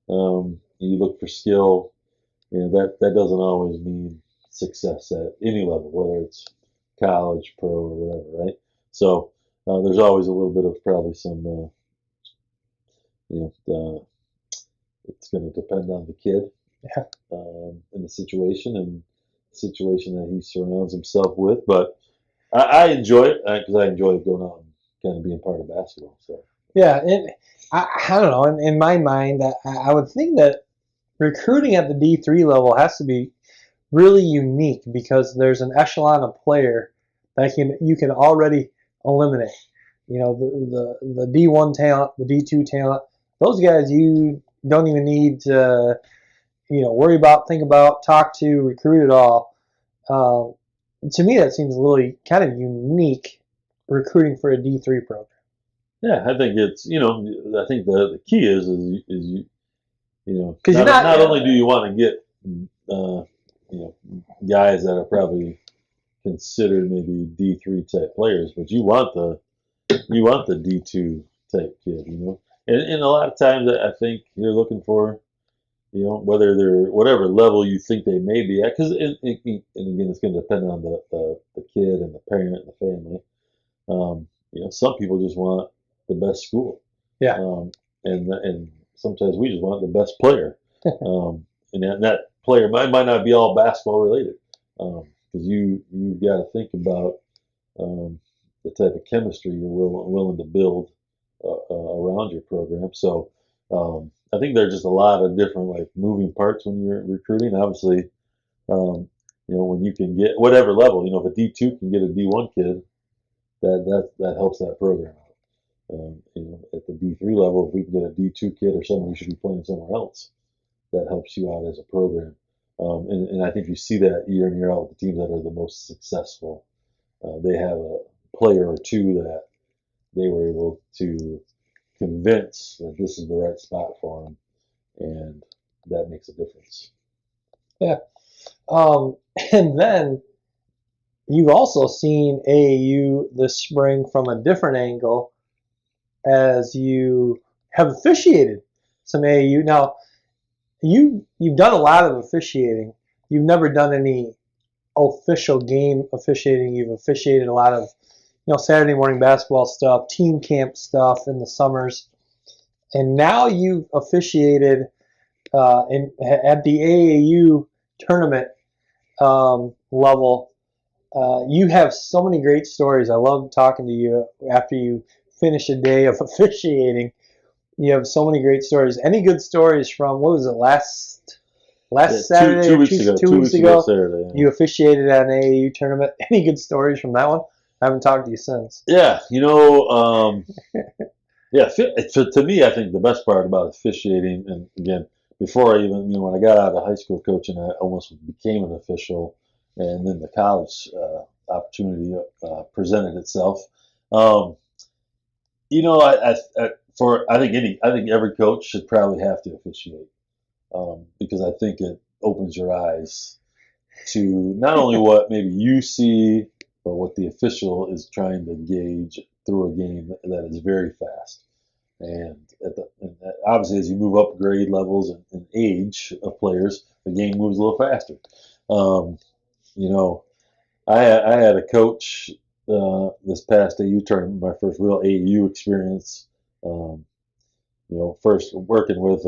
You look for skill. That doesn't always mean success at any level, whether it's college, pro, or whatever, right? So there's always a little bit of probably some, it's going to depend on the kid, Yeah. and the situation that he surrounds himself with. But I enjoy it because I enjoy going out and kind of being part of basketball. So Yeah, I don't know. In my mind, I would think that recruiting at the D3 level has to be really unique because there's an echelon of player that you can already eliminate. The D1 talent, the D2 talent, those guys you don't even need to worry about, think about, talk to, recruit at all. To me, that seems really kind of unique recruiting for a D3 program. yeah, I think it's I think the key is Because you're not only do you want to get guys that are probably considered maybe D3 type players, but you want the D2 type kid, and a lot of times I think you're looking for whether they're whatever level you think they may be at, because and again it's going to depend on the kid and the parent and the family. Some people just want the best school. Yeah. And sometimes we just want the best player. And that player might not be all basketball related. Because you've got to think about the type of chemistry you're willing to build around your program. So I think there's just a lot of different like moving parts when you're recruiting. Obviously, when you can get whatever level, if a D2 can get a D1 kid, that helps that program out. At the D3 level, if we can get a D2 kid or someone who should be playing somewhere else, that helps you out as a program. And I think you see that year in year out with the teams that are the most successful. They have a player or two that they were able to convince that this is the right spot for them, and that makes a difference. Yeah. And then you've also seen AAU this spring from a different angle as you have officiated some AAU. Now, you've done a lot of officiating. You've never done any official game officiating. You've officiated a lot of Saturday morning basketball stuff, team camp stuff in the summers, and now you've officiated at the AAU tournament level. You have so many great stories. I love talking to you after you finish a day of officiating. You have so many great stories. Any good stories from what was it last Saturday? 2 weeks ago Saturday. Yeah. You officiated at an AAU tournament. Any good stories from that one? I haven't talked to you since. Yeah, yeah. To me, I think the best part about officiating, and again, before I even, when I got out of high school coaching, I almost became an official, and then the college opportunity presented itself. I think every coach should probably have to officiate, because I think it opens your eyes to not only what maybe you see, but what the official is trying to gauge through a game that is very fast. And obviously, as you move up grade levels and age of players, the game moves a little faster. I had a coach this past AU tournament, my first real AU experience. First working with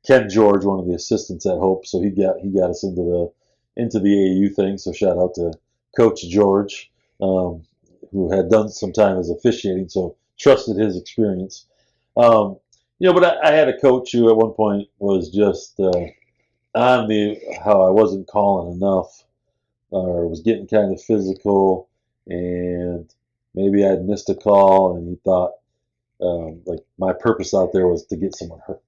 Ken George, one of the assistants at Hope, so he got us into the AU thing. So shout out to Coach George, who had done some time as officiating, so trusted his experience. But I had a coach who at one point was just on me how I wasn't calling enough or was getting kind of physical, and maybe I'd missed a call, and he thought like my purpose out there was to get someone hurt.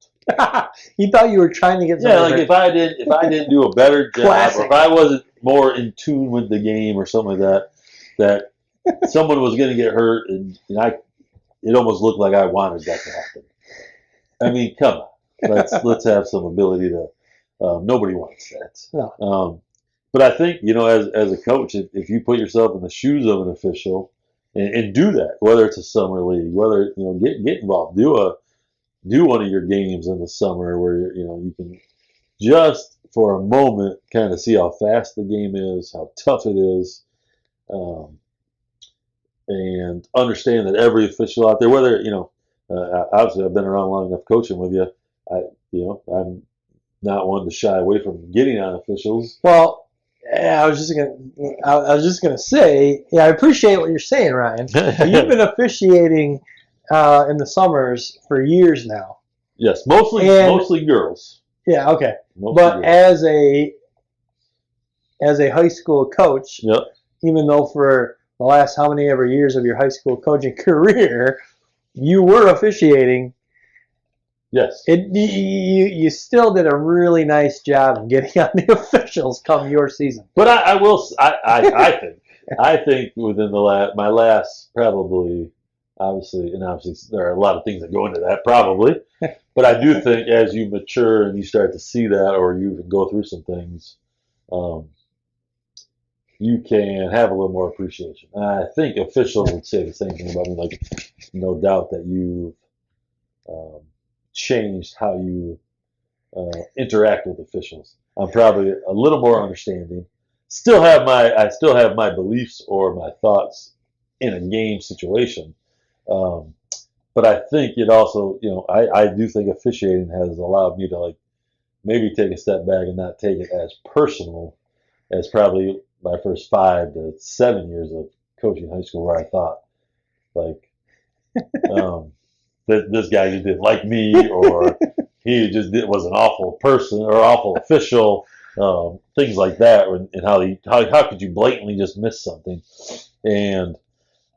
You thought you were trying to get Yeah, something like hurt. if I didn't do a better job, Classic. or if I wasn't more in tune with the game or something like that someone was going to get hurt, and it almost looked like I wanted that to happen. I mean, come on, let's have some ability to. Nobody wants that. No. But I think, as a coach, if you put yourself in the shoes of an official and do that, whether it's a summer league, whether get involved, do one of your games in the summer where you can just for a moment kind of see how fast the game is, how tough it is, um, and understand that every official out there, whether obviously I've been around long enough coaching with you, I'm not one to shy away from getting on officials. Well, yeah, I was just gonna say, yeah, I appreciate what you're saying, Ryan. You've been officiating in the summers for years now. Yes, mostly girls. Yeah, okay. Mostly But girls. as a high school coach, Yep. even though for the last how many ever years of your high school coaching career, you were officiating. Yes. You still did a really nice job of getting on the officials come your season. But I think within my last probably obviously there are a lot of things that go into that probably, but I do think as you mature and you start to see that, or you even go through some things, you can have a little more appreciation. And I think officials would say the same thing about me. Like, no doubt that you've changed how you interact with officials. I'm probably a little more understanding. I still have my beliefs or my thoughts in a game situation. But I think it also, I do think officiating has allowed me to like maybe take a step back and not take it as personal as probably my first 5 to 7 years of coaching high school, where I thought like this guy just didn't like me, or he just was an awful person or awful official, things like that, and how could you blatantly just miss something, and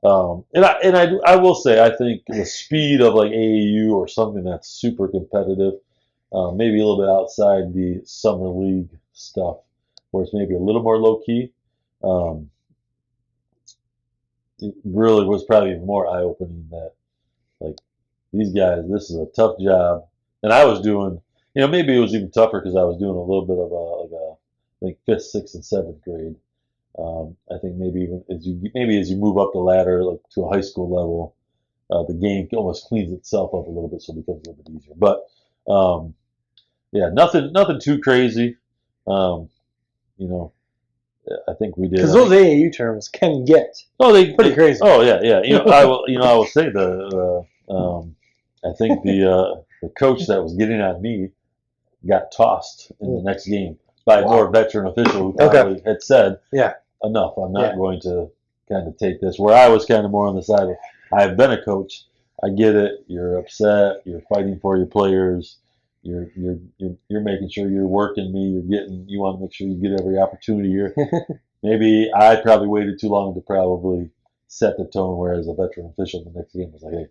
I will say I think the speed of like AAU or something that's super competitive, maybe a little bit outside the summer league stuff, where it's maybe a little more low key. It really was probably even more eye opening that like these guys, this is a tough job, and I was doing, maybe it was even tougher because I was doing a little bit of I think 5th, 6th, and 7th grade. I think maybe even as you move up the ladder, like to a high school level, the game almost cleans itself up a little bit, so it becomes a little bit easier. But yeah, nothing too crazy. You know, I think we did. Because those AAU terms can get pretty crazy. Oh yeah. I will say I think the coach that was getting on me got tossed in the next game by a more veteran official who probably had said, yeah, enough. I'm not going to kind of take this. Where I was kind of more on the side of, I've been a coach. I get it. You're upset. You're fighting for your players. You're making sure you're working me. You want to make sure you get every opportunity here. Maybe I probably waited too long to probably set the tone. Whereas a veteran official in the next game was like, "Hey,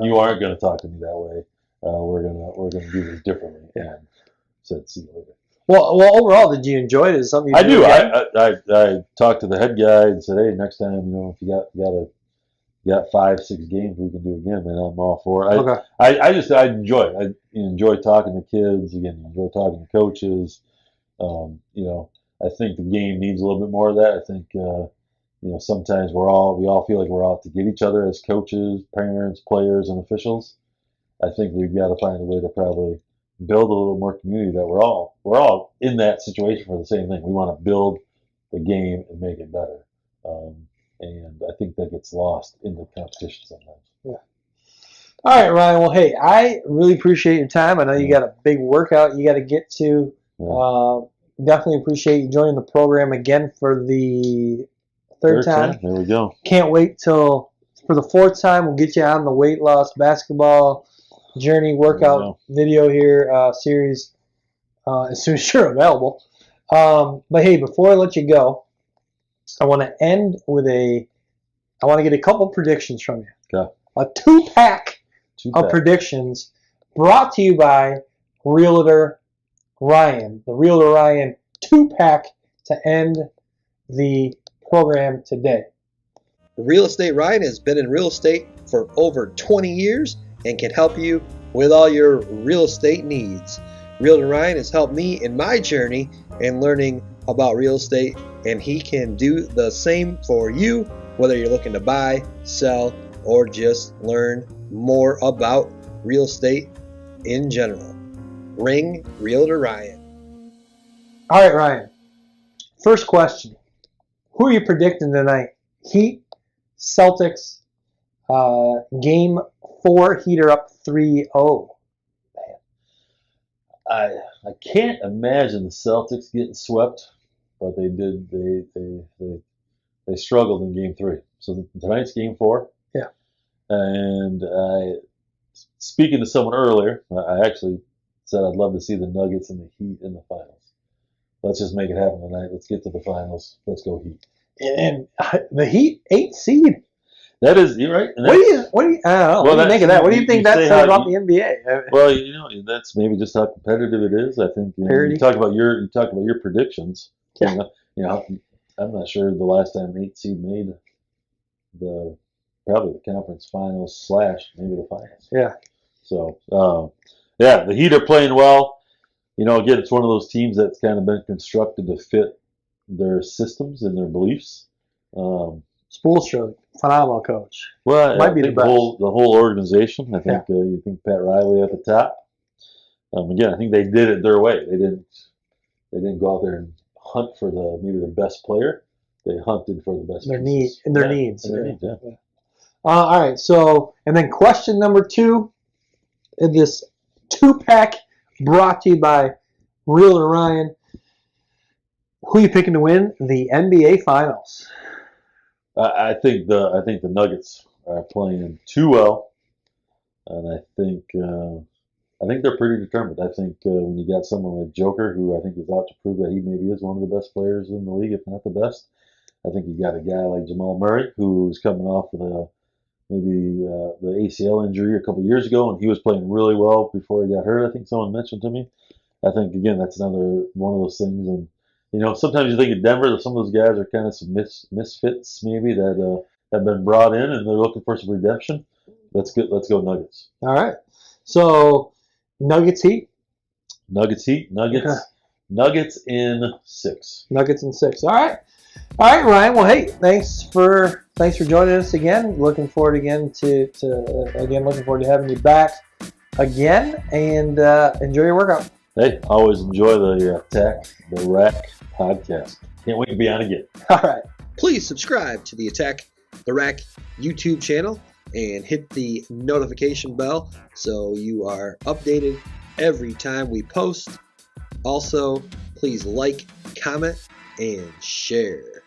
you aren't going to talk to me that way. We're gonna do this differently." And said, "See you later." Well, overall, did you enjoy it? Is it something you I do. again? I talked to the head guy and said, "Hey, next time, if you got 5, 6 games, we can do it again, man. I'm all for it." Okay. I enjoy it. I enjoy talking to kids. Again, enjoy talking to coaches. I think the game needs a little bit more of that. I think sometimes we all feel like we're out to get each other as coaches, parents, players, and officials. I think we've got to find a way to probably build a little more community, that we're all in that situation for the same thing. We want to build the game and make it better. And I think that gets lost in the competition sometimes. Yeah. All right, Ryan. Well, hey, I really appreciate your time. I know you got a big workout you got to get to. Yeah. Definitely appreciate you joining the program again for the third time. There we go. Can't wait till for the 4th time. We'll get you on the weight loss basketball journey workout video here series as soon as you're available. But hey, before I let you go, I want to end with I want to get a couple predictions from you. Okay. A two-pack of predictions brought to you by Realtor Ryan. The Realtor Ryan two-pack to end the program today. Real Estate Ryan has been in real estate for over 20 years and can help you with all your real estate needs. Realtor Ryan has helped me in my journey in learning about real estate, and he can do the same for you, whether you're looking to buy, sell, or just learn more about real estate in general. Ring Realtor Ryan. All right, Ryan. First question. Who are you predicting tonight? Heat, Celtics, game 4, Heat are up 3-0. I can't imagine the Celtics getting swept, but they did. They struggled in game 3. So tonight's game 4. Yeah. And speaking to someone earlier, I actually said I'd love to see the Nuggets and the Heat in the finals. Let's just make it happen tonight. Let's get to the finals. Let's go Heat. And the Heat, 8th seed. That is, you're right. What do you? I don't know. What do you think of that? What do you think that says about the NBA? Well, that's maybe just how competitive it is. I think you talk about your predictions. Yeah. I'm not sure the last time an 8th seed made probably the conference finals / maybe the finals. Yeah. So the Heat are playing well. Again, it's one of those teams that's kind of been constructed to fit their systems and their beliefs. Spoelstra, phenomenal coach. Well, might be the best. The whole organization. I think you think Pat Riley at the top. Again, I think they did it their way. They didn't go out there and hunt for maybe the best player. They hunted for the best. Their needs. Yeah. All right. So, and then question number 2 in this 2-pack brought to you by Realtor Ryan. Who are you picking to win the NBA Finals? I think the Nuggets are playing too well, and I think they're pretty determined. I think when you got someone like Joker, who I think is out to prove that he maybe is one of the best players in the league, if not the best. I think you got a guy like Jamal Murray, who's coming off of the ACL injury a couple of years ago, and he was playing really well before he got hurt. I think someone mentioned to me. I think again that's another one of those things, and sometimes you think of Denver that some of those guys are kind of some misfits maybe that have been brought in and they're looking for some redemption. Let's go Nuggets. All right. So Nuggets Heat. Nuggets Heat. Nuggets in 6. Nuggets in 6. All right, Ryan. Well, hey, thanks for joining us again. Looking forward again to having you back again, and enjoy your workout. Hey, always enjoy the Rack podcast. Can't wait to be on again. All right. Please subscribe to the Attack the Rack YouTube channel and hit the notification bell so you are updated every time we post. Also, please like, comment, and share.